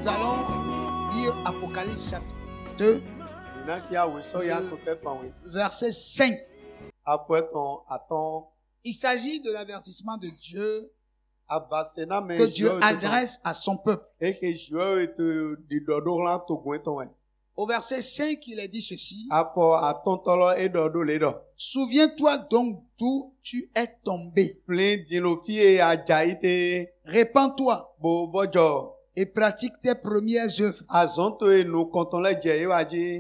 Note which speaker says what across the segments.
Speaker 1: Nous allons lire Apocalypse chapitre 2, verset 5. Il s'agit de l'avertissement de Dieu que Dieu adresse à son peuple. Au verset 5, il est dit ceci. Souviens-toi donc d'où tu es tombé. Répands-toi et pratique tes premières œuvres.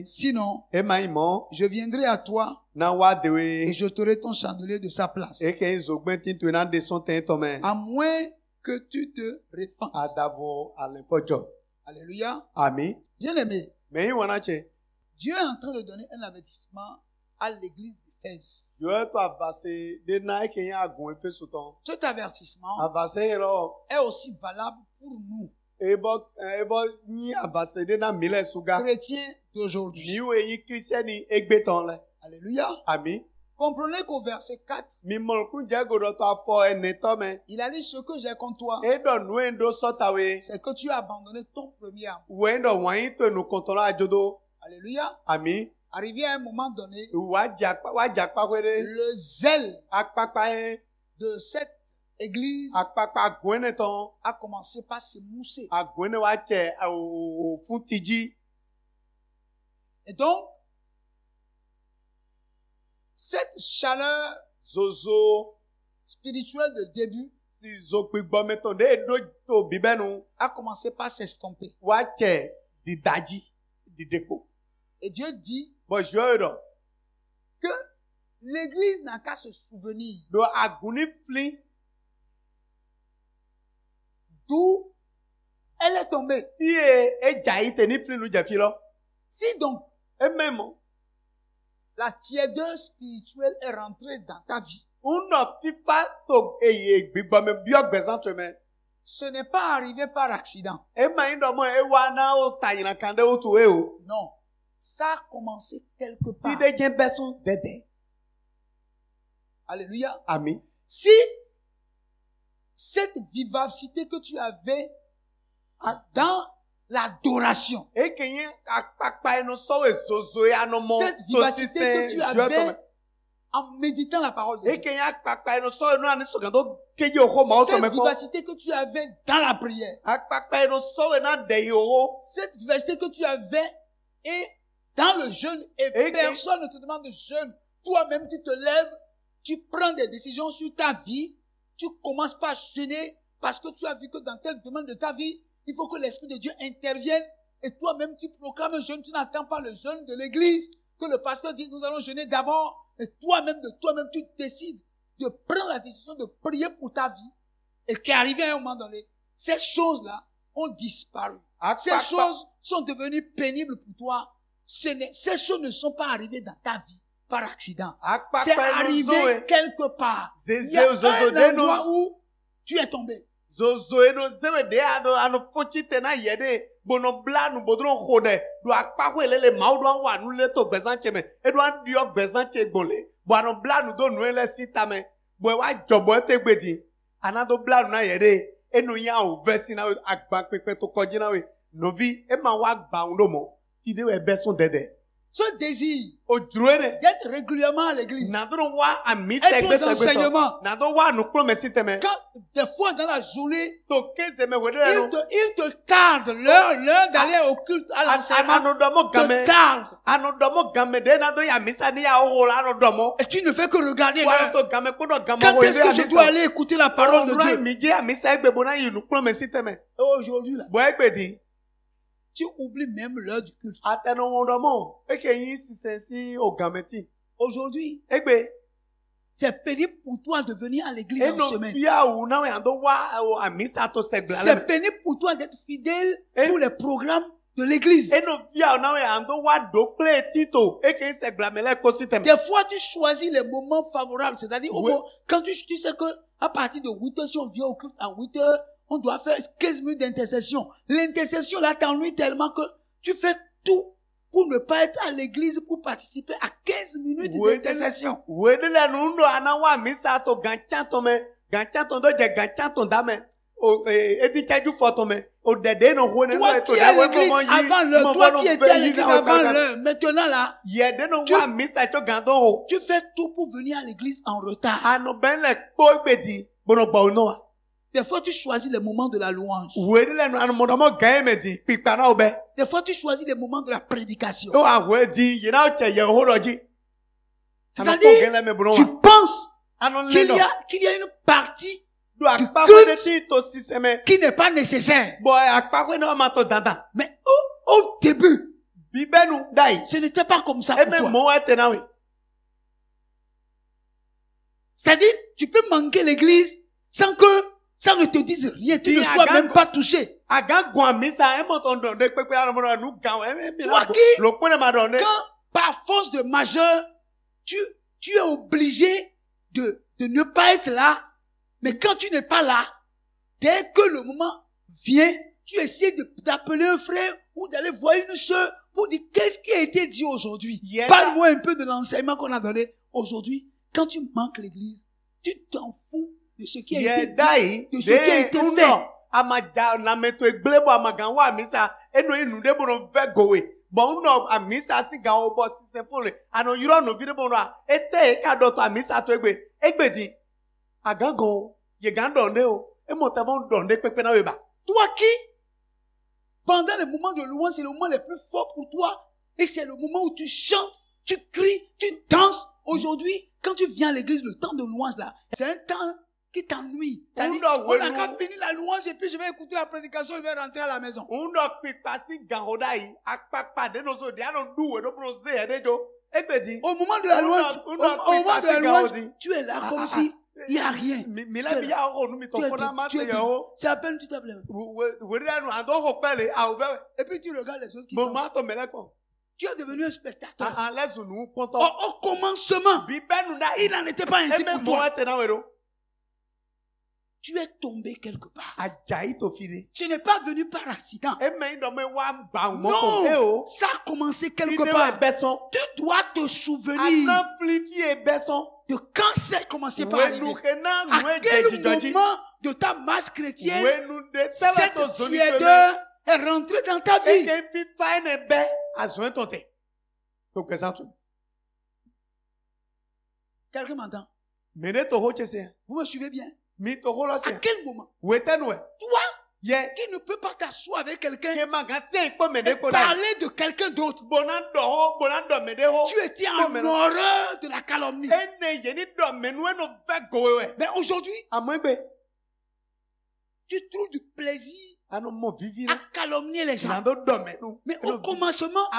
Speaker 1: Sinon, je viendrai à toi et j'ôterai ton chandelier de sa place. À moins que tu te répandes. Alléluia.
Speaker 2: Amen.
Speaker 1: Bien-aimé, Dieu est en train de donner un avertissement à l'église d'Éphèse. Cet avertissement est aussi valable pour nous, chrétiens d'aujourd'hui. Alléluia.
Speaker 2: Amen.
Speaker 1: Comprenez qu'au verset 4, il a dit ce que j'ai contre toi, c'est que tu as abandonné ton premier amour. Alléluia.
Speaker 2: Amen.
Speaker 1: Arrivé à un moment donné, le zèle de cette église a commencé par se mousser. Et donc, cette chaleur spirituelle de début a commencé par s'estomper. Et Dieu dit que l'église n'a qu'à se souvenir d'où elle est tombée. Si donc la tiédeur spirituelle est rentrée dans ta vie, ce n'est pas arrivé par accident. Non. Ça a commencé quelque part. Alléluia.
Speaker 2: Amen.
Speaker 1: Si cette vivacité que tu avais dans l'adoration, cette vivacité que tu avais en méditant la parole de Dieu, cette vivacité que tu avais dans la prière, cette vivacité que tu avais et dans le jeûne, et personne ne te demande de jeûne, toi-même tu te lèves, tu prends des décisions sur ta vie, tu commences par jeûner parce que tu as vu que dans tel domaine de ta vie, il faut que l'Esprit de Dieu intervienne, et toi-même tu proclames un jeûne, tu n'attends pas le jeûne de l'église, que le pasteur dise nous allons jeûner d'abord, et toi-même de toi-même tu décides de prendre la décision de prier pour ta vie, et qu'arrivé à un moment donné, ces choses-là ont disparu. Ces choses sont devenues pénibles pour toi. Ces choses ne sont pas arrivées dans ta vie par accident. C'est arrivé quelque part. Il y a un endroit où tu es tombé. Ce désir d'être régulièrement à l'église, être aux enseignements, quand des fois dans la journée, il te tarde l'heure d'aller au culte à l'enseignement, te tarde. Et tu ne fais que regarder l'heure. Quand est-ce que je dois aller écouter la parole de Dieu? Et aujourd'hui, là, tu oublies même l'heure du culte. Aujourd'hui, c'est pénible pour toi de venir à l'église en semaine. C'est pénible pour toi d'être fidèle pour les programmes de l'église. Des fois, tu choisis les moments favorables. C'est-à-dire, quand tu sais que à partir de 8h, si on vient au culte à 8h, on doit faire 15 minutes d'intercession. L'intercession là t'ennuie tellement que tu fais tout pour ne pas être à l'église pour participer à 15 minutes d'intercession. Toi qui es à l'église avant l'heure, toi qui étais à l'église avant l'heure, maintenant là, tu fais tout pour venir à l'église en retard. Des fois, tu choisis les moments de la louange. Des fois, tu choisis les moments de la prédication. C'est-à-dire, tu penses qu'il y a une partie du culte qui n'est pas nécessaire. Mais au début, ce n'était pas comme ça pour toi. C'est-à-dire, tu peux manquer l'église sans que ça ne te dise rien, tu ne sois même pas touché. Toi qui, quand par force de majeur, tu es obligé de ne pas être là, mais quand tu n'es pas là, dès que le moment vient, tu essaies d'appeler un frère ou d'aller voir une soeur pour dire qu'est-ce qui a été dit aujourd'hui. Parle-moi un peu de l'enseignement qu'on a donné aujourd'hui. Quand tu manques l'église, tu t'en fous de ce qui a été dit, de ce qui a été fait.
Speaker 2: Bon no amisa si ga obo si se fole ano yiro no vide bon ra ete ka do to amisa to egbedi agago ye ga donde o e mo ta bon donde pepe na we ba.
Speaker 1: Toi qui pendant les moments de louange, c'est le moment le plus fort pour toi et c'est le moment où tu chantes, tu cries, tu danses. Aujourd'hui, quand tu viens à l'église, le temps de louange là, c'est un temps qui t'ennuie. C'est-à-dire, on a qu'à finir la louange et puis je vais écouter la prédication, je vais rentrer à la maison. Au moment de la louange, tu es là comme si il n'y a rien. C'est à peine tu t'appelles. Et puis tu regardes les autres qui sont. Tu es devenu un spectateur. Au commencement, il n'en était pas ainsi pour toi. Tu es tombé quelque part. Tu n'es pas venu par accident. Non, ça a commencé quelque part. Tu dois te souvenir de quand ça a commencé par arriver. À quel moment de ta marche chrétienne cette tiédeur est rentrée dans ta vie. Quelqu'un m'entend? Vous me suivez bien? À quel moment? Toi, qui ne peux pas t'asseoir avec quelqu'un et parler de quelqu'un d'autre. Tu étais en horreur de la calomnie. Mais aujourd'hui, tu trouves du plaisir à calomnier les gens. Mais au commencement,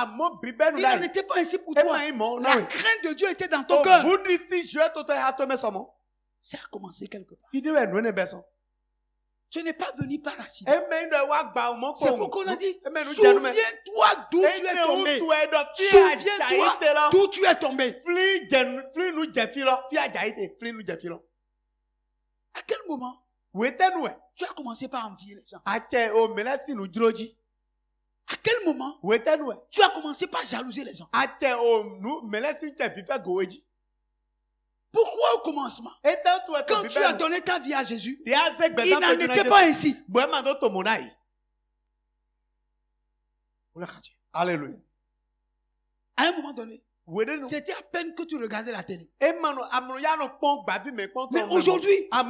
Speaker 1: il n'en était pas ainsi pour toi. La crainte de Dieu était dans ton cœur. Ça a commencé quelque part. Tu n'es pas venu par accident. C'est pourquoi on a dit, souviens-toi d'où tu es tombé. Souviens-toi d'où tu es tombé. À quel moment tu as commencé par envier les gens? À quel moment tu as commencé par jalouser les gens? Pourquoi au commencement, quand tu as donné ta vie à Jésus, il n'en était pas ainsi?
Speaker 2: Alléluia.
Speaker 1: À un moment donné, c'était à peine que tu regardais la télé. Mais aujourd'hui, à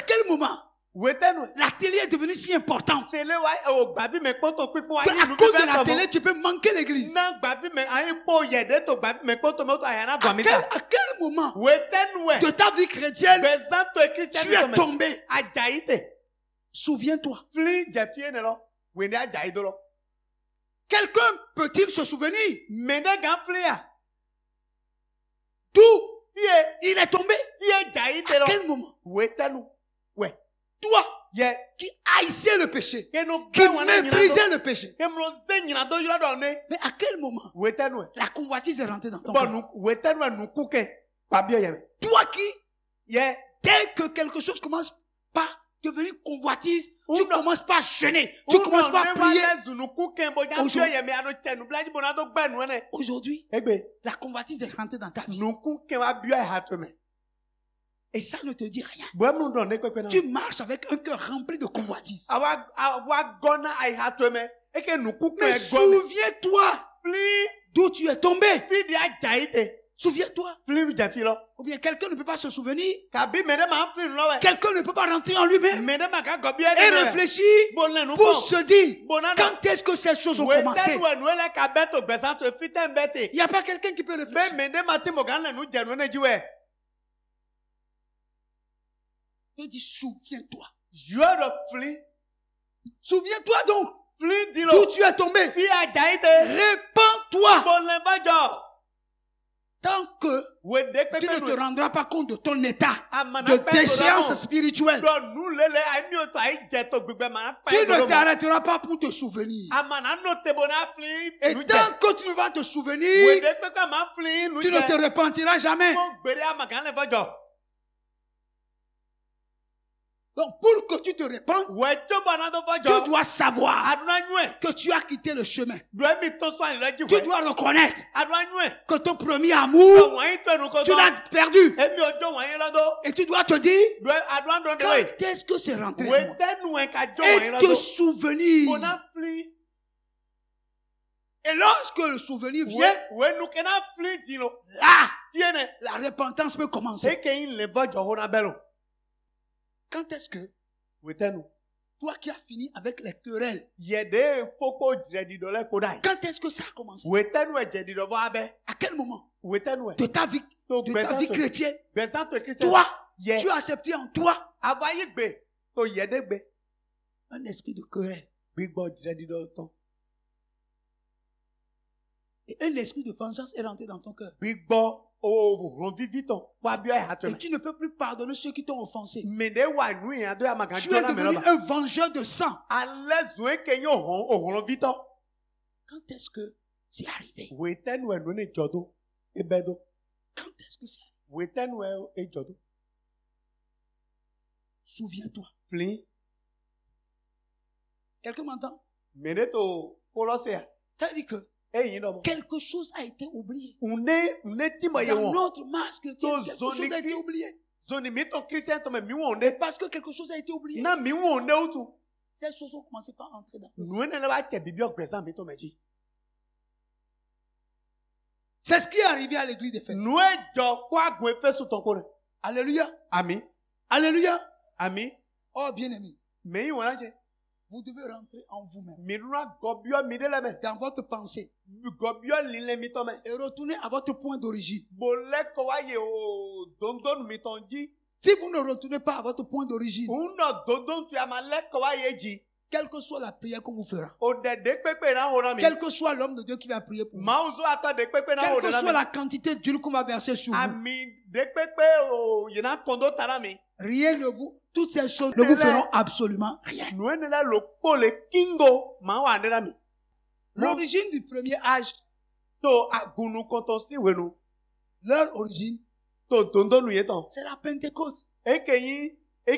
Speaker 1: quel moment la télé est devenue si importante qu'à cause de la télé, tu peux manquer l'église? À quel moment de ta vie chrétienne tu es tombé? Souviens-toi. Quelqu'un peut-il se souvenir d'où il est tombé? À quel moment? Toi, qui haïssais le péché, qui méprisais le péché. Mais à quel moment la convoitise est rentrée dans ton cœur? Toi qui, dès que quelque chose commence par devenir convoitise, tu commences pas à jeûner, tu commences pas à prier. Aujourd'hui, la convoitise est rentrée dans ta vie. Et ça ne te dit rien.
Speaker 2: Bwem nu donde kpekpe na.
Speaker 1: Tu marches avec un cœur rempli de convoitise.
Speaker 2: Awa gona ai hatome. Eke nuku
Speaker 1: Mais
Speaker 2: kwe gome.
Speaker 1: souviens-toi
Speaker 2: Fli
Speaker 1: d'où tu es tombé.
Speaker 2: fi di ajaite.
Speaker 1: Souviens-toi.
Speaker 2: Fli nu jafi lo.
Speaker 1: Ou bien quelqu'un ne peut pas se souvenir.
Speaker 2: Kabi mede ma fli lo we.
Speaker 1: Quelqu'un ne peut pas rentrer en lui-même
Speaker 2: Mede ma ka gobi
Speaker 1: et
Speaker 2: ede we.
Speaker 1: réfléchir
Speaker 2: Bonne nous
Speaker 1: pour se dire
Speaker 2: Bonana.
Speaker 1: quand est-ce que ces choses ont commencé.
Speaker 2: Weten we nu ele ka beto gbesa to fiten bete.
Speaker 1: Il n'y a pas quelqu'un qui peut
Speaker 2: Be
Speaker 1: réfléchir.
Speaker 2: mede ma ti mo gan le nu jenu ne jiwe.
Speaker 1: Il dit souviens-toi.
Speaker 2: Joueur de fli.
Speaker 1: Souviens-toi donc
Speaker 2: Fli di
Speaker 1: d'où
Speaker 2: lo.
Speaker 1: tu es tombé.
Speaker 2: Fi ajaite.
Speaker 1: Répands-toi
Speaker 2: Bonne vajo.
Speaker 1: tant que
Speaker 2: Wede
Speaker 1: tu ne
Speaker 2: kpekpe
Speaker 1: te
Speaker 2: nu.
Speaker 1: rendras pas compte de ton état
Speaker 2: Amana
Speaker 1: de
Speaker 2: pe
Speaker 1: déchéance
Speaker 2: to
Speaker 1: spirituelle.
Speaker 2: do nu lele ai mi o to ai je to gbegbe ma pa
Speaker 1: Tu
Speaker 2: e
Speaker 1: ne
Speaker 2: do.
Speaker 1: t'arrêteras pas pour te souvenir.
Speaker 2: Amana no te bona fli
Speaker 1: Et
Speaker 2: nu je.
Speaker 1: tant que tu ne vas te souvenir,
Speaker 2: Wede kpekpe ma fli nu
Speaker 1: tu ne te
Speaker 2: je.
Speaker 1: repentiras jamais.
Speaker 2: Mo gbere amagan le vajo.
Speaker 1: Donc pour que tu te répandes,
Speaker 2: Wejo bana do
Speaker 1: tu
Speaker 2: vajo.
Speaker 1: dois savoir
Speaker 2: Aduna nyue.
Speaker 1: que tu as quitté le chemin.
Speaker 2: Do mi to so ani le
Speaker 1: Tu
Speaker 2: jiwe.
Speaker 1: dois reconnaître
Speaker 2: Aduna nyue.
Speaker 1: que ton premier amour,
Speaker 2: Do wan to nu ko
Speaker 1: tu
Speaker 2: to.
Speaker 1: l'as perdu.
Speaker 2: Emi ojo wan yin lo do.
Speaker 1: Et tu dois te dire,
Speaker 2: Do aduna do de we.
Speaker 1: quand est-ce que c'est rentré en moi?
Speaker 2: Wede nu en ka jo wan yin
Speaker 1: Et
Speaker 2: lo
Speaker 1: te
Speaker 2: do.
Speaker 1: souvenir.
Speaker 2: Bona fli.
Speaker 1: Et lorsque le souvenir vient,
Speaker 2: We nu kena fli di lo.
Speaker 1: là,
Speaker 2: Tiene.
Speaker 1: la repentance peut commencer.
Speaker 2: Eke yin le vajo hona belo.
Speaker 1: Quand est-ce que
Speaker 2: Wetenu.
Speaker 1: toi qui as fini avec les querelles,
Speaker 2: Yede foko jredi do le kodai.
Speaker 1: quand est-ce que ça a commencé?
Speaker 2: Wetenu e jedi do va abe.
Speaker 1: À quel moment
Speaker 2: Wetenu e.
Speaker 1: de ta vie,
Speaker 2: To
Speaker 1: de ta vie chrétienne,
Speaker 2: Besan to Christian.
Speaker 1: toi,
Speaker 2: Ye.
Speaker 1: tu as accepté en toi
Speaker 2: Avayi gbe. To yede gbe.
Speaker 1: un esprit de querelle
Speaker 2: Gbigbo jredi do ton.
Speaker 1: et un esprit de vengeance est rentré dans ton cœur.
Speaker 2: Gbigbo o ron vivi ton. Wa bi e
Speaker 1: Et
Speaker 2: hatwe.
Speaker 1: tu ne peux plus pardonner ceux qui t'ont offensé.
Speaker 2: Mende wa nu yan do ya magan
Speaker 1: Tu
Speaker 2: jo
Speaker 1: es
Speaker 2: na me
Speaker 1: devenu
Speaker 2: lo ba.
Speaker 1: un vengeur de sang.
Speaker 2: Alezu e ke yo ron viton.
Speaker 1: Quand est-ce que c'est arrivé?
Speaker 2: Wetenu e no ne jodo. Ebedo.
Speaker 1: Quand est-ce que c'est arrivé?
Speaker 2: Wetenu e jodo.
Speaker 1: Souviens-toi.
Speaker 2: Fli.
Speaker 1: Quelqu'un m'entend?
Speaker 2: Mende to kolosea.
Speaker 1: Ça veut dire que
Speaker 2: E yin do mo.
Speaker 1: quelque chose a été oublié.
Speaker 2: Une timba ye
Speaker 1: Dans
Speaker 2: won.
Speaker 1: notre marche chrétienne,
Speaker 2: To
Speaker 1: quelque chose a été
Speaker 2: zoni-
Speaker 1: oublié.
Speaker 2: Zoni mi ton Christian to me mi won
Speaker 1: Et
Speaker 2: de.
Speaker 1: parce que quelque chose a été oublié,
Speaker 2: Na mi won de utu.
Speaker 1: ces choses ont commencé par entrer dans.
Speaker 2: Nu ne le ba che bibi ogbesan mi to meji.
Speaker 1: C'est ce qui est arrivé à l'église des fêtes.
Speaker 2: Nu e jo kwa gun efe su ton kore.
Speaker 1: Alléluia.
Speaker 2: Ami.
Speaker 1: Alléluia.
Speaker 2: Ami.
Speaker 1: Oh, bien-aimé,
Speaker 2: Me yi won je.
Speaker 1: vous devez rentrer en vous-même,
Speaker 2: Mi runa gobio mi de le me.
Speaker 1: dans votre pensée,
Speaker 2: Gobio li le mi to me.
Speaker 1: et retourner à votre point d'origine.
Speaker 2: Bole ko wa ye o dondon mi ton ji.
Speaker 1: Si vous ne retournez pas à votre point d'origine,
Speaker 2: Uno dondon tu ya ma le ko wa ye ji.
Speaker 1: quelle que soit la prière qu'on vous fera,
Speaker 2: O de pepe na ho na mi.
Speaker 1: quel que soit l'homme de Dieu qui va prier pour vous,
Speaker 2: Ma uzo ato de pepe na ho
Speaker 1: quelle
Speaker 2: de
Speaker 1: que
Speaker 2: na
Speaker 1: soit
Speaker 2: mi.
Speaker 1: la quantité d'huile qu'on va verser sur vous,
Speaker 2: Ami de pepe o yena kondo tara mi.
Speaker 1: rien ne vous, toutes ces choses ne vous feront absolument rien.
Speaker 2: Nu ne la lo pole kingo ma wa de na mi.
Speaker 1: L'origine du premier âge,
Speaker 2: To agunu konton si wenu.
Speaker 1: leur origine,
Speaker 2: To dondonu ye ton.
Speaker 1: c'est la Pentecôte.
Speaker 2: Eke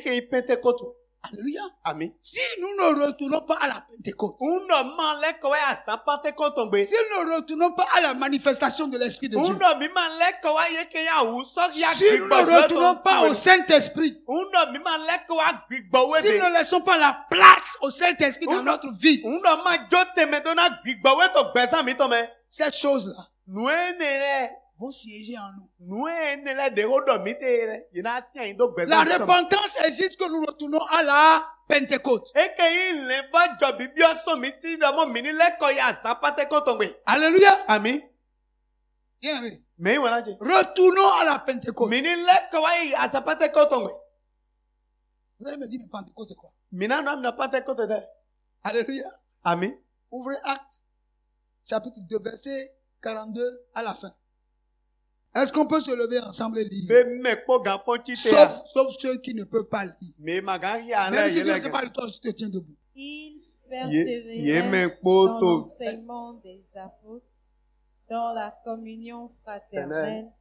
Speaker 2: yi Pentecote.
Speaker 1: Alléluia.
Speaker 2: Ami.
Speaker 1: Si nous ne retournons pas à la Pentecôte,
Speaker 2: Uno man le ko ya san Pentecote ngbe.
Speaker 1: si nous ne retournons pas à la manifestation de l'Esprit de Dieu,
Speaker 2: Uno mi man le ko wa ye ke ya wu so ya
Speaker 1: si nous ne retournons pas au Saint-Esprit,
Speaker 2: Uno mi man le ko wa gbigbo we
Speaker 1: si
Speaker 2: be.
Speaker 1: nous ne laissons pas la place au Saint-Esprit dans
Speaker 2: Uno-
Speaker 1: notre vie,
Speaker 2: Uno ma jo teme do na gbigbo we to gbesan mi to me.
Speaker 1: ces choses-là
Speaker 2: Nu ne
Speaker 1: vont siéger en nous.
Speaker 2: le de ho do mi te re. Ye na si ayin do
Speaker 1: La
Speaker 2: gbesan mi to me.
Speaker 1: repentance exige que nous retournons à la Pentecôte.
Speaker 2: Eke yi le va jo bibi oso mi si do mo mi ni le ko ya san Pentecote ngbe.
Speaker 1: Alléluia.
Speaker 2: Ami.
Speaker 1: Bien aimé.
Speaker 2: Me yi wona je.
Speaker 1: Retournons à la Pentecôte.
Speaker 2: Mi ni le ko wa yi san Pentecote ngbe.
Speaker 1: Vous allez me dire, mais Pentecôte, c'est quoi?
Speaker 2: Mina no na Pentecote de.
Speaker 1: Alléluia.
Speaker 2: Ami.
Speaker 1: Ouvrez Actes, chapitre 2, verset 42 à la fin. Est-ce qu'on peut se lever ensemble et lire?
Speaker 2: Be me kpo gan fon ti te ya.
Speaker 1: Sauf ceux qui ne peuvent pas lire.
Speaker 2: Me magan ya
Speaker 1: Même
Speaker 2: na
Speaker 1: si
Speaker 2: ye
Speaker 1: tu ne
Speaker 2: le
Speaker 1: sais pas le toi, tu te tiens debout.
Speaker 3: Il
Speaker 2: Ye me
Speaker 3: persévérait
Speaker 2: kpo
Speaker 3: dans
Speaker 2: to.
Speaker 3: l'enseignement des apôtres, dans la communion fraternelle,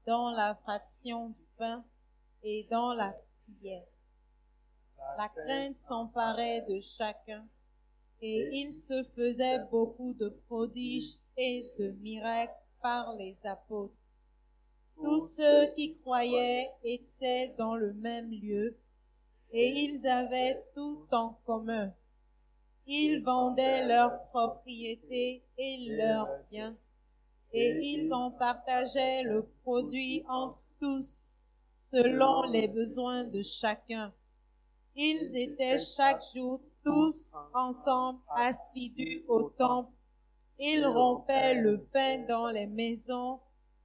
Speaker 3: dans la fraction du pain et dans la prière. La crainte s'emparait de chacun et il se faisait beaucoup de prodiges et de miracles par les apôtres. Tous ceux qui croyaient étaient dans le même lieu et ils avaient tout en commun. Ils vendaient leurs propriétés et leurs biens et ils en partageaient le produit entre tous selon les besoins de chacun. Ils étaient chaque jour tous ensemble assidus au temple. Ils rompaient le pain dans les maisons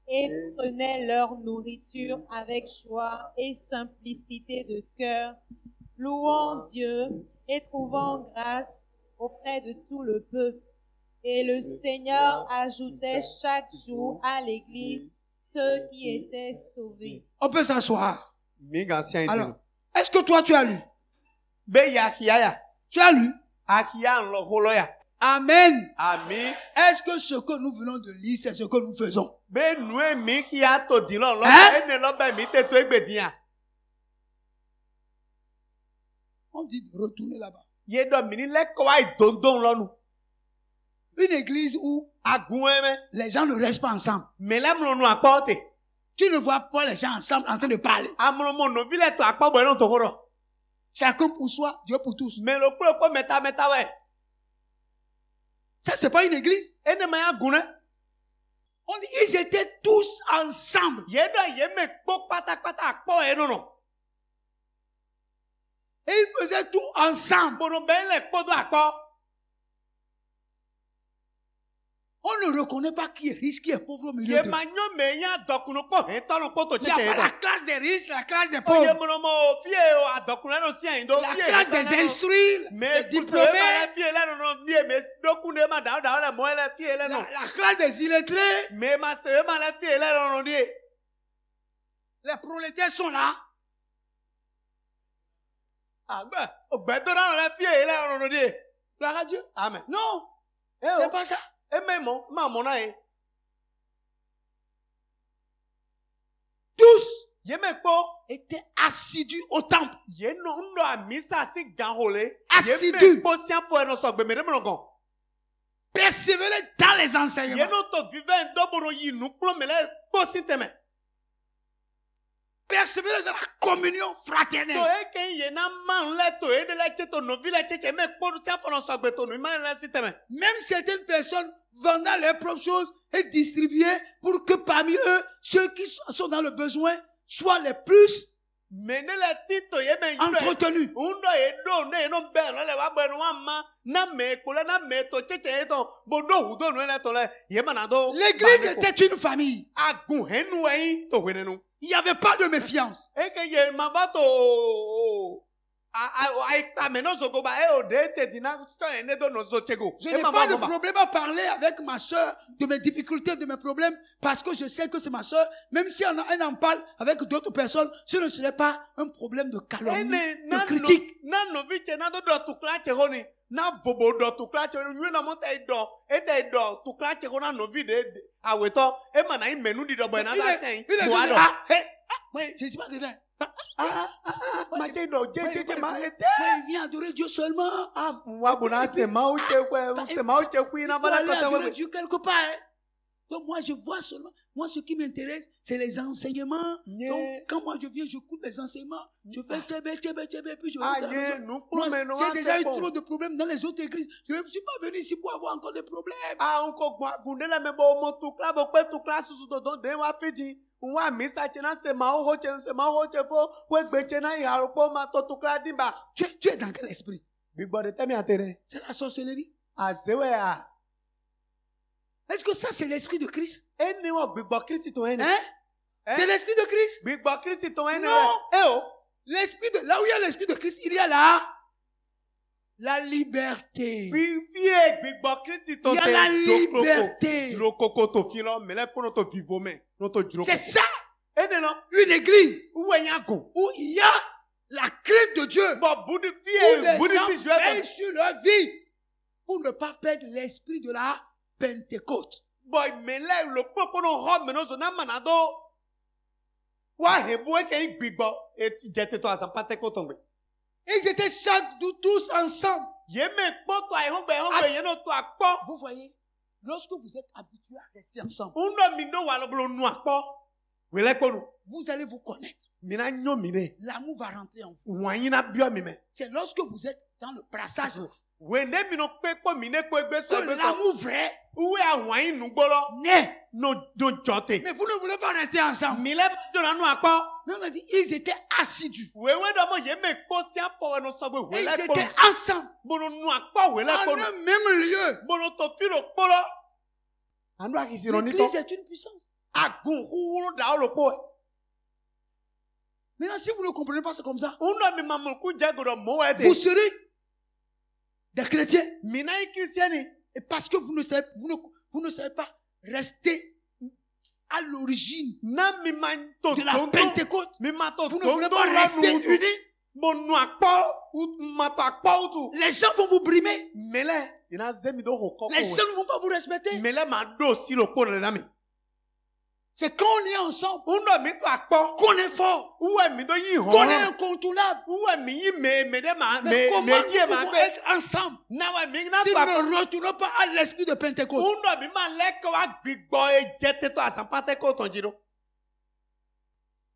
Speaker 3: et prenaient leur nourriture avec joie et simplicité de cœur, louant Dieu et trouvant grâce auprès de tout le peuple. Et le Seigneur ajoutait chaque jour à l'Église ceux qui étaient sauvés.
Speaker 1: On peut s'asseoir.
Speaker 2: Alors,
Speaker 1: Alors, est-ce que toi tu as lu? Tu as lu? Amen.
Speaker 2: Amen.
Speaker 1: Est-ce que ce que nous venons de lire, c'est ce que nous faisons? On dit de retourner là-bas. Une église où les gens ne restent pas ensemble. Tu ne vois pas les gens ensemble en train de parler. Chacun pour soi, Dieu pour tous. Ça, c'est pas une église. On dit, ils étaient tous ensemble. Et ils faisaient tout ensemble. On ne reconnaît pas qui est riche, qui est pauvre au milieu d'eux. Il n'y a pas la classe des riches, la classe des pauvres. La classe des instruits, des diplômés. La classe des illettrés. Les prolétaires sont là. Gloire à Dieu.
Speaker 2: Amen.
Speaker 1: Non, c'est pas ça. Tous étaient assidus au temple. Assidus. Persévérer dans les enseignements. Persévérer dans la communion fraternelle. Même certaines personnes vendant leurs propres choses et distribuaient pour que parmi eux, ceux qui sont dans le besoin soient les plus entretenus. L'église était une famille. Il n'y avait pas de méfiance. Je n'ai pas de problème à parler avec ma soeur de mes difficultés, de mes problèmes, parce que je sais que c'est ma soeur. Même si elle en parle avec d'autres personnes, ce ne serait pas un problème de calomnie, de critique. Je ne suis pas dedans. Il vient adorer Dieu seulement. Il faut aller adorer Dieu quelque part. Donc moi je vois seulement. Moi ce qui m'intéresse c'est les enseignements. Donc quand moi je viens j'écoute les enseignements. Je fais tchébé puis je j'ai déjà eu trop de problèmes dans les autres églises. Je ne suis pas venu ici pour avoir encore des problèmes. Tu es dans quel esprit? C'est la sorcellerie. Est-ce que ça c'est l'esprit de Christ? Hein? C'est l'esprit de Christ? Non. L'esprit de, là où il y a l'esprit de Christ, il y a la liberté. Il y a la liberté. C'est ça. Une église où il y a la crainte de Dieu. Où les gens veillent sur leur vie pour ne pas perdre l'esprit de la Pentecôte. Ils étaient chaque jour tous ensemble. Vous voyez, lorsque vous êtes habitué à rester ensemble, vous allez vous connaître.
Speaker 2: Mina nyo mine.
Speaker 1: L'amour va rentrer en vous.
Speaker 2: Wanyina bio mime.
Speaker 1: C'est lorsque vous êtes dans le brassage
Speaker 2: Wende mino kpekpo mine ko egbeso
Speaker 1: que l'amour vrai
Speaker 2: Uwe awanyi nugbolo.
Speaker 1: naît.
Speaker 2: No jote.
Speaker 1: Mais vous ne voulez pas rester ensemble.
Speaker 2: Mile jona nu akpo.
Speaker 1: Mais on a dit, ils étaient assidus.
Speaker 2: Wewe domo yeme kpo si afo no sobe
Speaker 1: Et
Speaker 2: wele
Speaker 1: ils
Speaker 2: kpo.
Speaker 1: étaient ensemble.
Speaker 2: Bono nu akpo wele
Speaker 1: Dans
Speaker 2: kpo.
Speaker 1: le même lieu.
Speaker 2: Bono to filo kpolo. Anu akisiro nito.
Speaker 1: L'église est une puissance.
Speaker 2: Agun huru da olo kpo.
Speaker 1: Maintenant, si vous ne comprenez pas, c'est comme ça.
Speaker 2: Uno mi mamuku jagodo mo
Speaker 1: Vous
Speaker 2: ete.
Speaker 1: serez des chrétiens.
Speaker 2: Mina kristiani.
Speaker 1: Et parce que vous ne savez pas rester à l'origine
Speaker 2: Na mi man to
Speaker 1: de la
Speaker 2: tondo.
Speaker 1: Pentecôte.
Speaker 2: Mi ma to
Speaker 1: Vous ne voulez
Speaker 2: tondo
Speaker 1: pas
Speaker 2: la
Speaker 1: rester
Speaker 2: nu.
Speaker 1: unis.
Speaker 2: Bonu akpo. Ou ma to akpo utu.
Speaker 1: Les gens vont vous brimer.
Speaker 2: Mele. Ina zemi do hoko.
Speaker 1: Les gens ne vont pas vous respecter.
Speaker 2: Mele ma do si lo kpo le nami.
Speaker 1: C'est quand on est ensemble
Speaker 2: Uno mi to akpo.
Speaker 1: qu'on est fort,
Speaker 2: Uwe mi do yi
Speaker 1: qu'on est
Speaker 2: hon.
Speaker 1: incontournable.
Speaker 2: Uwe mi yi me de ma
Speaker 1: Mais comment
Speaker 2: me die
Speaker 1: nous
Speaker 2: ma
Speaker 1: pouvons
Speaker 2: gbe.
Speaker 1: être ensemble
Speaker 2: Na wa mi na
Speaker 1: si
Speaker 2: to
Speaker 1: nous
Speaker 2: akpo.
Speaker 1: ne retournons pas à l'esprit de Pentecôte?
Speaker 2: Uno mi ma leke wa gbigbo ejete to asampate ko tonjiro.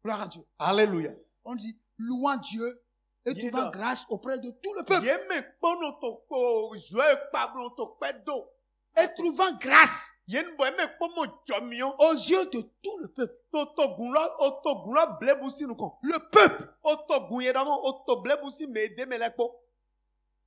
Speaker 1: Gloire à Dieu.
Speaker 2: Alléluia.
Speaker 1: On dit louant Dieu et
Speaker 2: Dis
Speaker 1: trouvant
Speaker 2: donc.
Speaker 1: grâce auprès de tout le peuple.
Speaker 2: Yeme kpono to ko joie pablo to pedo.
Speaker 1: Et trouvant grâce
Speaker 2: Yen bo eme kpomo jomion.
Speaker 1: aux yeux de tout le peuple.
Speaker 2: To gunlo blebusi nu kon.
Speaker 1: Le peuple
Speaker 2: To gun ye damo to blebusi me de me lekpo.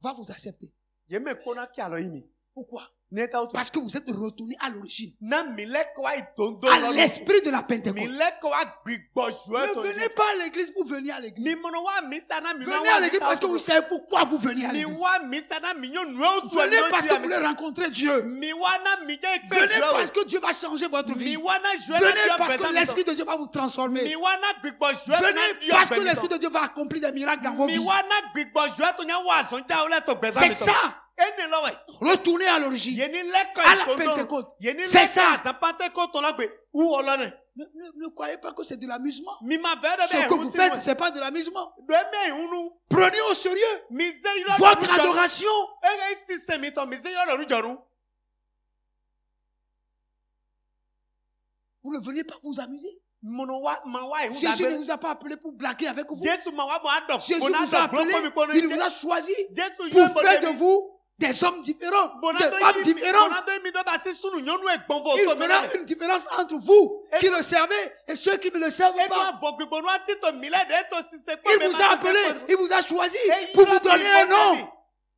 Speaker 1: va vous accepter.
Speaker 2: Yeme kpona ki alo yimi.
Speaker 1: Pourquoi?
Speaker 2: Neta utu.
Speaker 1: Parce que vous êtes retourné à l'origine,
Speaker 2: Na mi leko wa itondo
Speaker 1: à l'esprit de la
Speaker 2: Mi
Speaker 1: Pentecôte.
Speaker 2: leko wa gbigbo joie
Speaker 1: Ne
Speaker 2: to.
Speaker 1: venez pas à l'église pour venir à
Speaker 2: Mi
Speaker 1: l'église.
Speaker 2: mono wa misa na mi
Speaker 1: Venez à l'église parce que vous savez pourquoi vous venez à
Speaker 2: Mi
Speaker 1: l'église.
Speaker 2: wa misa na mi nyo nu o tu.
Speaker 1: Venez parce que vous voulez rencontrer Dieu.
Speaker 2: Mi wa na mi je fe
Speaker 1: Venez
Speaker 2: joie.
Speaker 1: parce que Dieu va changer votre
Speaker 2: Mi
Speaker 1: vie.
Speaker 2: wa na joie na
Speaker 1: Venez
Speaker 2: Dieu
Speaker 1: parce que
Speaker 2: besoin.
Speaker 1: l'Esprit de Dieu va vous transformer.
Speaker 2: Mi wa na gbigbo joie na
Speaker 1: Venez
Speaker 2: Dieu
Speaker 1: parce que
Speaker 2: besoin.
Speaker 1: l'Esprit de Dieu va accomplir des miracles dans vos
Speaker 2: Mi
Speaker 1: vies.
Speaker 2: wa na gbigbo joie to nya wa sonja ole to besoin.
Speaker 1: C'est ça.
Speaker 2: Ene lo we.
Speaker 1: Retournez à l'origine.
Speaker 2: Yeni leko
Speaker 1: À la
Speaker 2: itondo.
Speaker 1: Pentecôte.
Speaker 2: Yeni
Speaker 1: C'est
Speaker 2: leko
Speaker 1: ça.
Speaker 2: azapate ko to lagbe. Ou olone.
Speaker 1: Ne croyez pas que c'est de l'amusement.
Speaker 2: Mi ma vere
Speaker 1: Ce que vous faites, c'est pas de l'amusement.
Speaker 2: Do me hunu.
Speaker 1: Prenez au sérieux
Speaker 2: Mi ze ilo.
Speaker 1: votre adoration.
Speaker 2: Ege si se mi to mi ze ilo ru joru.
Speaker 1: Vous ne venez pas vous amuser.
Speaker 2: Mono wa ma wa hu
Speaker 1: Jésus ne
Speaker 2: da.
Speaker 1: vous a pas appelé pour blaguer avec vous.
Speaker 2: Jésus ma wa bo adop.
Speaker 1: Jésus vous a appelé, il vous a choisi
Speaker 2: Jésus
Speaker 1: pour faire de vous des hommes différents, des femmes différentes.
Speaker 2: Bonado mi do ba si sunu nyonu egbonvo
Speaker 1: Il
Speaker 2: so
Speaker 1: fera une différence entre vous qui le servez et ceux qui ne le servent
Speaker 2: Eno
Speaker 1: pas.
Speaker 2: abogbigbo no atito mile de to si se ko
Speaker 1: Il vous a appelé, il vous a choisi pour vous donner un nom.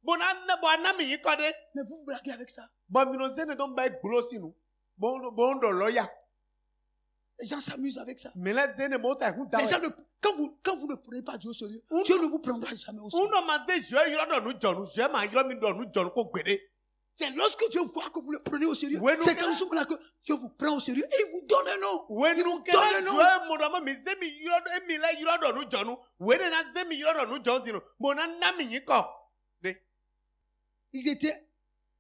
Speaker 2: Bonana mi yikode.
Speaker 1: Mais vous blaguez avec ça.
Speaker 2: Bon mi no zene don ba gbolo sinu. Bon do loya.
Speaker 1: Les gens s'amusent avec ça.
Speaker 2: Mais les zene mo ta hu da.
Speaker 1: Les gens quand vous ne prenez pas Dieu au sérieux, Dieu ne vous prendra jamais au sérieux.
Speaker 2: Uno ma ze je yoro do nu jonu, je ma yoro mi do nu jonu ko gbede.
Speaker 1: C'est lorsque Dieu voit que vous le prenez au sérieux.
Speaker 2: Ouais, nous,
Speaker 1: C'est comme ça que Dieu vous prend au sérieux et il vous donne un nom.
Speaker 2: We
Speaker 1: Il
Speaker 2: nu
Speaker 1: vous
Speaker 2: ke
Speaker 1: donne
Speaker 2: na
Speaker 1: un nom.
Speaker 2: je mo do ma mi ze mi yoro do mi le yoro do nu jonu. We de na ze mi yoro do nu jonu dino. Bona na mi yiko. De.
Speaker 1: Ils étaient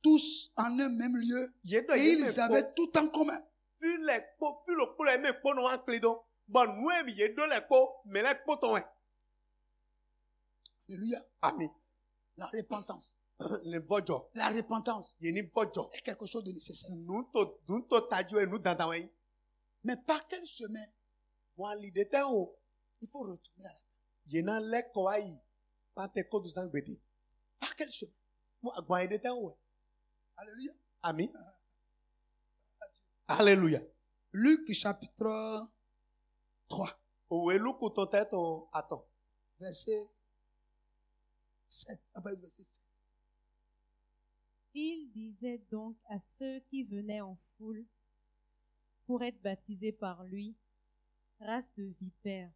Speaker 1: tous en un même lieu
Speaker 2: Yedo
Speaker 1: et ils avaient tout en commun.
Speaker 2: Fi le po le me po no an klido. Bon nou e mi yedo le po, me le po ton we.
Speaker 1: Alléluia.
Speaker 2: Amen.
Speaker 1: La repentance.
Speaker 2: Le vojo.
Speaker 1: La repentance
Speaker 2: Yeni vojo.
Speaker 1: est quelque chose de nécessaire.
Speaker 2: Nou to tajo e nou dandan we.
Speaker 1: Mais par quel chemin
Speaker 2: Wan li de te o.
Speaker 1: il faut retourner à la...
Speaker 2: Yena le ko ayi. Pante ko du sang gbede.
Speaker 1: Par quel chemin?
Speaker 2: Gwan de te o.
Speaker 1: Alléluia.
Speaker 2: Amen. Alléluia.
Speaker 1: Luc chapitre 3,
Speaker 2: Owe luku ton tête on attend.
Speaker 1: verset 7. Verset 7.
Speaker 3: Il disait donc à ceux qui venaient en foule pour être baptisés par lui, race de vipères,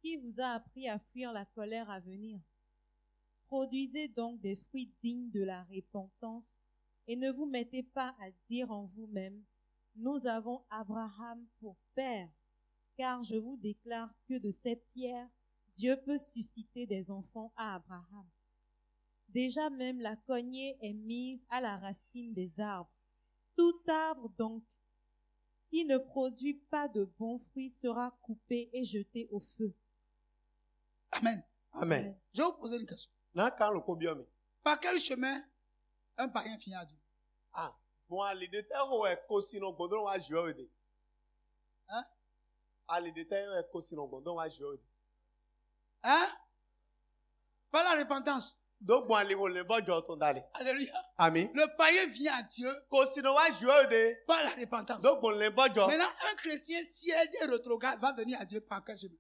Speaker 3: qui vous a appris à fuir la colère à venir? Produisez donc des fruits dignes de la repentance et ne vous mettez pas à dire en vous-même, nous avons Abraham pour père, car je vous déclare que de ces pierres, Dieu peut susciter des enfants à Abraham. Déjà même la cognée est mise à la racine des arbres. Tout arbre donc qui ne produit pas de bons fruits sera coupé et jeté au feu.
Speaker 1: Amen.
Speaker 2: Amen.
Speaker 1: Je vais vous poser une question.
Speaker 2: Na kan lo ko biomi.
Speaker 1: Par quel chemin un païen vient à Dieu?
Speaker 2: Ah, bon ali de te o e ko sino gbodron wa jo ede.
Speaker 1: Hein? Hein? Pas la repentance. Alléluia.
Speaker 2: Amen.
Speaker 1: Le païen vient à Dieu par la repentance. Maintenant, un chrétien tiède et rétrograde va venir à Dieu par quel chemin?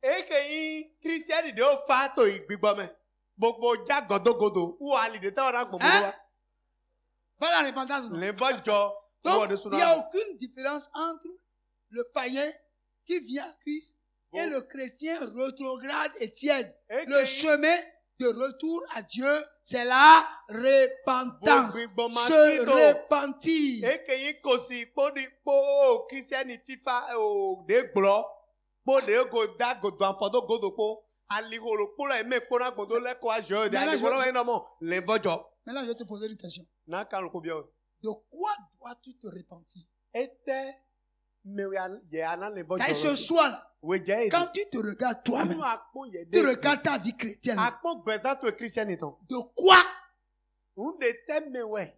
Speaker 1: Hein? Pas la repentance. Non. Donc, il n'y a aucune différence entre le païen qui vient à Christ et le chrétien rétrograde et tiède. Le chemin de retour à Dieu, c'est la repentance. Se repentir. Maintenant, je vais te poser une question. De quoi dois-tu te repentir? Ce soir-là, quand tu te regardes toi-même, tu regardes ta vie chrétienne. De quoi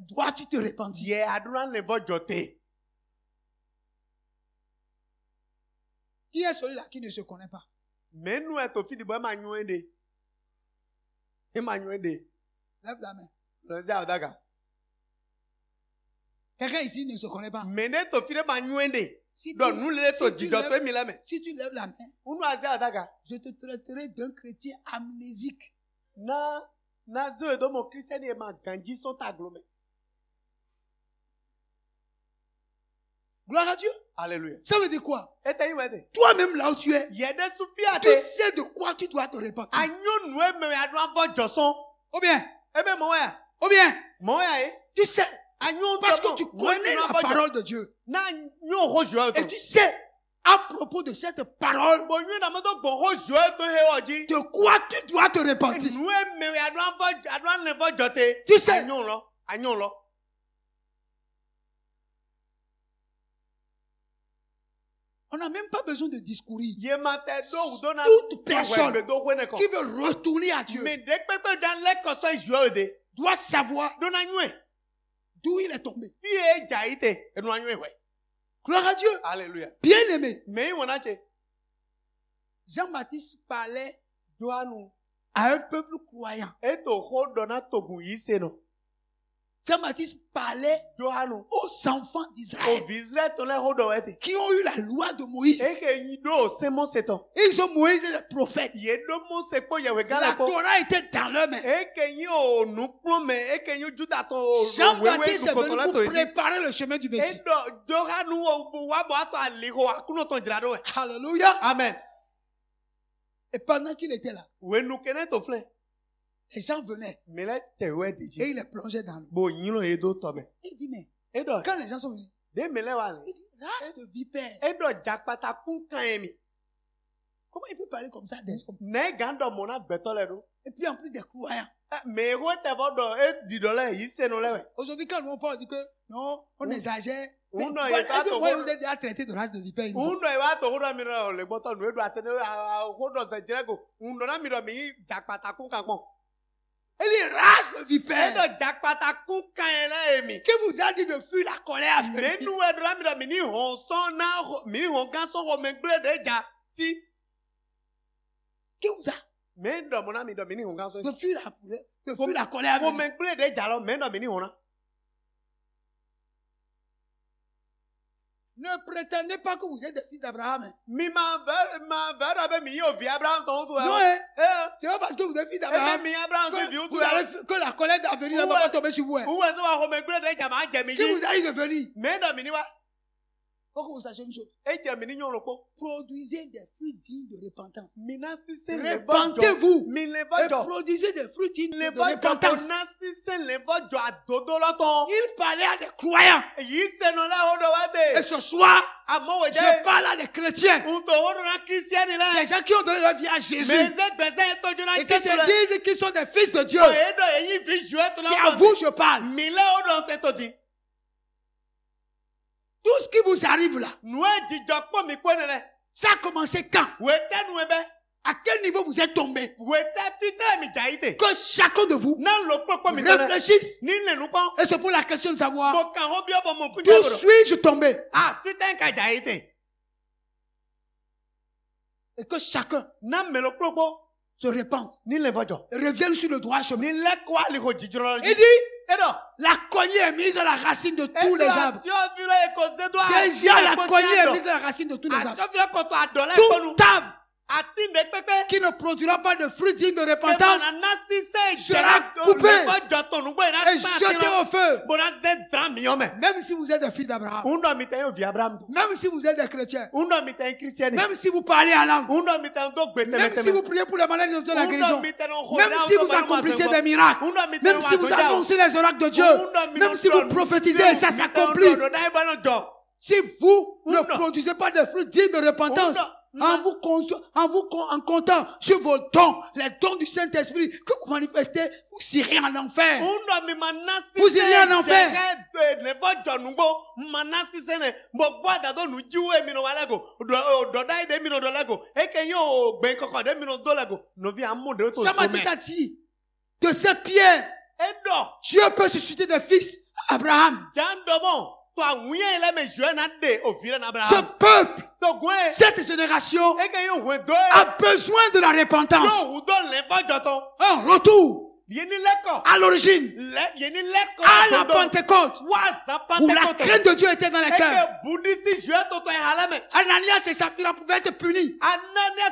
Speaker 1: dois-tu te repentir? Qui est celui-là qui ne se connaît pas? Lève la main. Quelqu'un ici ne se connaît pas. Si tu lèves la main, je te traiterai d'un chrétien amnésique. Gloire à Dieu.
Speaker 2: Alléluia.
Speaker 1: Ça veut dire quoi? Toi-même là où tu es, tu sais de quoi tu dois te repentir. Ou bien, tu sais, parce que tu connais la parole de Dieu. Et tu sais, à propos de cette parole, de quoi tu dois te repentir. Tu sais. On n'a même pas besoin de discourir. Toute personne qui veut retourner à Dieu doit savoir d'où il est tombé. Gloire à Dieu.
Speaker 2: Alléluia.
Speaker 1: Bien aimé. Jean-Baptiste parlait à un peuple croyant. Jean-Baptiste parlait aux enfants d'Israël qui ont eu la loi de Moïse. Ils ont Moïse et les prophètes. La Torah était dans leurs mains. Jean-Baptiste est venu pour préparer le chemin du Messie. Alléluia.
Speaker 2: Amen.
Speaker 1: Et pendant qu'il était là, les gens venaient et il les plongeait dans l'eau. Il dit, mais quand les gens sont venus, il dit, race de vipère. Comment il peut parler comme ça des hommes? Et puis en plus des croyants. Aujourd'hui, quand on parle, on dit que non, on exagère. Est-ce que vous avez déjà traité de race de vipère? Elle dit race de vipère. Qui vous a dit de fuir la colère avec lui? Qui vous a? De fuir la colère avec lui. Ne prétendez pas que vous êtes des fils d'Abraham. Non, c'est pas parce que vous êtes fils d'Abraham que la colère doit venir, ne va pas tomber sur vous. Qui vous a dit de venir? Faut que vous sachiez une chose. Produisez des fruits dignes de repentance. Repentez-vous et produisez des fruits dignes de repentance. Il parlait à des croyants. Et ce soir, je parle à des chrétiens. Des gens qui ont donné leur vie à Jésus. Et qui se disent qu'ils sont des fils de Dieu. C'est à vous que je parle. Tout ce qui vous arrive là, ça a commencé quand? À quel niveau vous êtes tombé? Que chacun de vous réfléchisse. Et c'est pour la question de savoir d'où suis-je tombé? Et que chacun
Speaker 2: Na melo kpokpo.
Speaker 1: se répande.
Speaker 2: Ni le vojo.
Speaker 1: Et revienne sur le droit chemin.
Speaker 2: Ni le kwa li ko jijoro.
Speaker 1: Il dit,
Speaker 2: Edo.
Speaker 1: la cognée est mise à la racine de tous les arbres.
Speaker 2: Déjà
Speaker 1: Déjà, la cognée est mise à la racine de tous les arbres. Toute table qui ne produira pas de fruits dignes de repentance sera coupée et jetée au feu. Même si vous êtes des fils d'Abraham, même si vous êtes des chrétiens, même si vous parlez à langue, même si vous priez pour les malades de la guérison, même si vous accomplissez des miracles, même si vous annoncez les oracles de Dieu, même si vous prophétisez et ça s'accomplit, si vous ne produisez pas de fruits dignes de repentance, en comptant sur vos dons, les dons du Saint-Esprit que vous manifestez, vous irez en enfer. Vous irez en enfer. Jean-Baptiste a dit, de ces pierres, Dieu peut susciter des fils Abraham. Ce peuple, cette génération a besoin de la repentance. Un retour à l'origine, à la Pentecôte, où la crainte de Dieu était dans les cœurs. Ananias et Saphira pouvaient être punis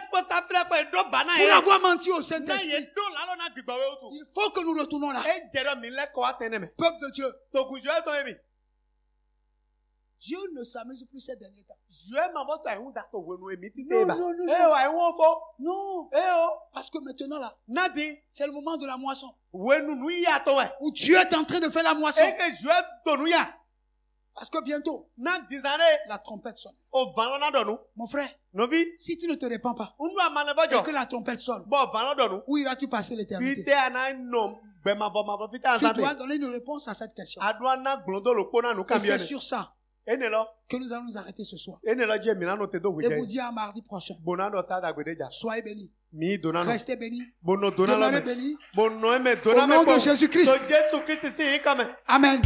Speaker 1: pour avoir menti au Saint-Esprit. Il faut que nous retournons là. Peuple de Dieu. Dieu ne s'amuse plus ces derniers temps. Non. Parce que maintenant là, c'est le moment de la moisson. Où Dieu est en train de faire la moisson. Parce que bientôt, la trompette sonne. Mon frère, si tu ne te répands pas, et que la trompette sonne, où iras-tu passer l'éternité? Tu dois donner une réponse à cette question. Et c'est sur ça que nous allons nous arrêter ce soir. Et vous dire à mardi prochain. Soyez bénis. Restez bénis. Demeurez bénis. Au nom de Jésus-Christ. Amen.